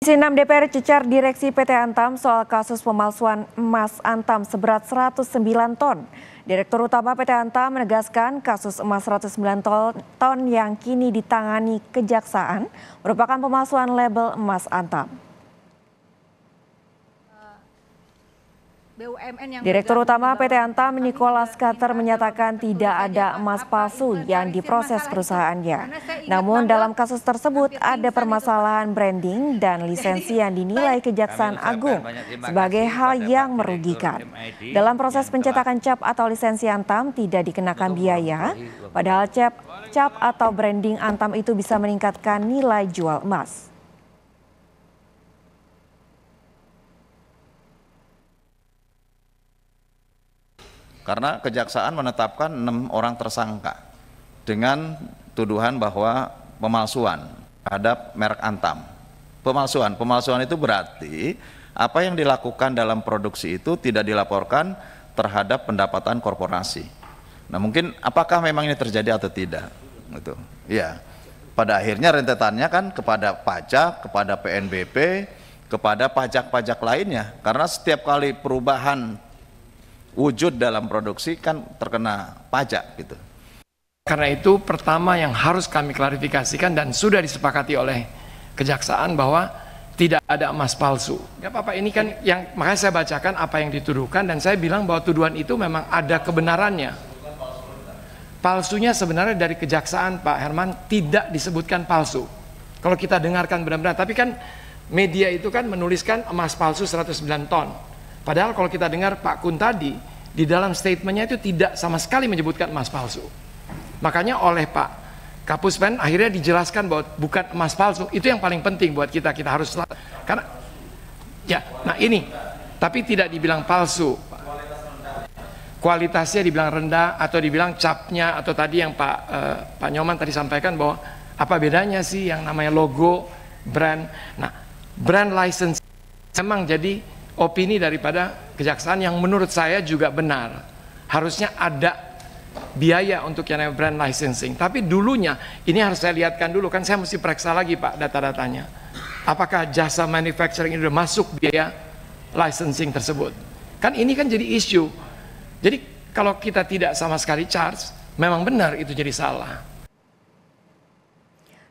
Komisi 6 DPR cecar Direksi PT Antam soal kasus pemalsuan emas Antam seberat 109 ton. Direktur Utama PT Antam menegaskan kasus emas 109 ton yang kini ditangani Kejaksaan merupakan pemalsuan label emas Antam. Direktur Utama PT Antam Nicholas Carter menyatakan tidak ada emas palsu yang diproses perusahaannya. Namun dalam kasus tersebut ada permasalahan branding dan lisensi yang dinilai Kejaksaan Agung sebagai hal yang merugikan. Dalam proses pencetakan cap atau lisensi Antam tidak dikenakan biaya, padahal cap atau branding Antam itu bisa meningkatkan nilai jual emas. Karena Kejaksaan menetapkan 6 orang tersangka dengan tuduhan bahwa pemalsuan terhadap merek Antam. Pemalsuan itu berarti apa yang dilakukan dalam produksi itu tidak dilaporkan terhadap pendapatan korporasi. Nah, mungkin apakah memang ini terjadi atau tidak? Gitu. Ya. Pada akhirnya rentetannya kan kepada pajak, kepada PNBP, kepada pajak-pajak lainnya. Karena setiap kali perubahan wujud dalam produksi kan terkena pajak gitu. Karena itu pertama yang harus kami klarifikasikan dan sudah disepakati oleh Kejaksaan bahwa tidak ada emas palsu. Ya Bapak, ini kan yang makanya saya bacakan apa yang dituduhkan dan saya bilang bahwa tuduhan itu memang ada kebenarannya. Palsunya sebenarnya dari Kejaksaan Pak Herman tidak disebutkan palsu. Kalau kita dengarkan benar-benar, tapi kan media itu kan menuliskan emas palsu 109 ton. Padahal kalau kita dengar Pak Kun tadi, di dalam statementnya itu tidak sama sekali menyebutkan emas palsu. Makanya oleh Pak Kapuspen akhirnya dijelaskan bahwa bukan emas palsu. Itu yang paling penting buat kita harus, karena ya, nah ini, tapi tidak dibilang palsu. Kualitasnya dibilang rendah atau dibilang capnya atau tadi yang Pak Nyoman tadi sampaikan bahwa apa bedanya sih yang namanya logo, brand. Nah, brand license memang jadi opini daripada Kejaksaan yang menurut saya juga benar. Harusnya ada biaya untuk yang namanya brand licensing. Tapi dulunya, ini harus saya lihatkan dulu, kan saya mesti periksa lagi Pak data-datanya. Apakah jasa manufacturing ini sudah masuk biaya licensing tersebut? Kan ini kan jadi isu. Jadi kalau kita tidak sama sekali charge, memang benar itu jadi salah.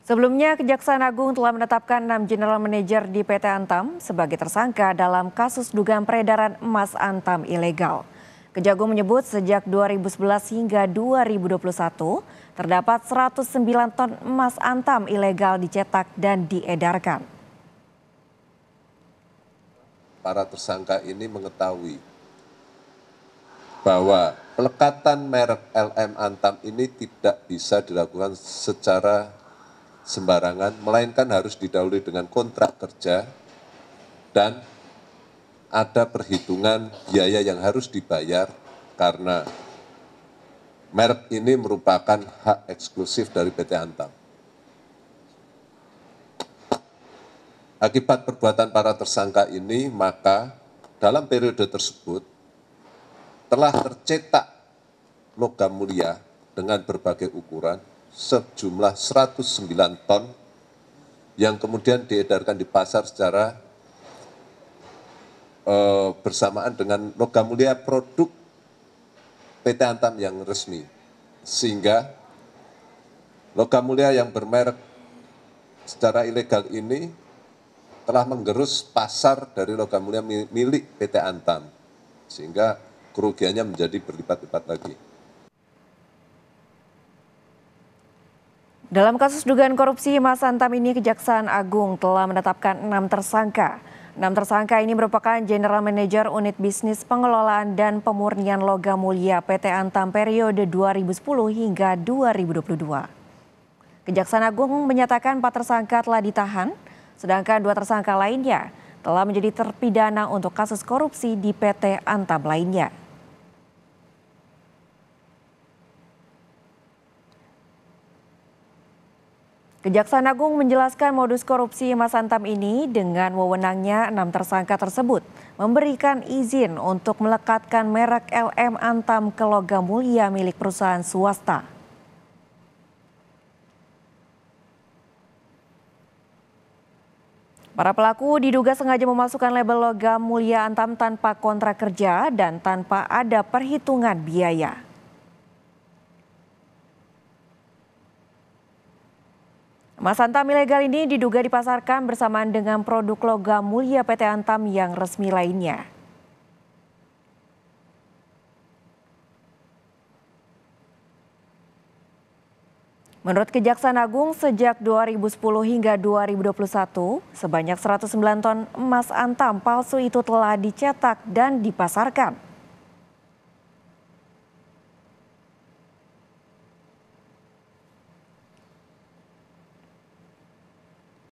Sebelumnya, Kejaksaan Agung telah menetapkan 6 General Manager di PT Antam sebagai tersangka dalam kasus dugaan peredaran emas Antam ilegal. Kejagung menyebut sejak 2011 hingga 2021 terdapat 109 ton emas Antam ilegal dicetak dan diedarkan. Para tersangka ini mengetahui bahwa pelekatan merek LM Antam ini tidak bisa dilakukan secara sembarangan, melainkan harus didahului dengan kontrak kerja dan ada perhitungan biaya yang harus dibayar karena merek ini merupakan hak eksklusif dari PT Antam. Akibat perbuatan para tersangka ini, maka dalam periode tersebut telah tercetak logam mulia dengan berbagai ukuran sejumlah 109 ton yang kemudian diedarkan di pasar secara bersamaan dengan logam mulia produk PT Antam yang resmi. Sehingga logam mulia yang bermerek secara ilegal ini telah menggerus pasar dari logam mulia milik PT Antam. Sehingga kerugiannya menjadi berlipat-lipat lagi. Dalam kasus dugaan korupsi emas Antam ini, Kejaksaan Agung telah menetapkan 6 tersangka. 6 tersangka ini merupakan General Manager Unit Bisnis Pengelolaan dan Pemurnian Logam Mulia PT Antam periode 2010 hingga 2022. Kejaksaan Agung menyatakan 4 tersangka telah ditahan, sedangkan 2 tersangka lainnya telah menjadi terpidana untuk kasus korupsi di PT Antam lainnya. Kejaksaan Agung menjelaskan modus korupsi emas Antam ini dengan wewenangnya 6 tersangka tersebut memberikan izin untuk melekatkan merek LM Antam ke logam mulia milik perusahaan swasta. Para pelaku diduga sengaja memasukkan label logam mulia Antam tanpa kontrak kerja dan tanpa ada perhitungan biaya. Emas Antam ilegal ini diduga dipasarkan bersamaan dengan produk logam mulia PT Antam yang resmi lainnya. Menurut Kejaksaan Agung, sejak 2010 hingga 2021, sebanyak 109 ton emas Antam palsu itu telah dicetak dan dipasarkan.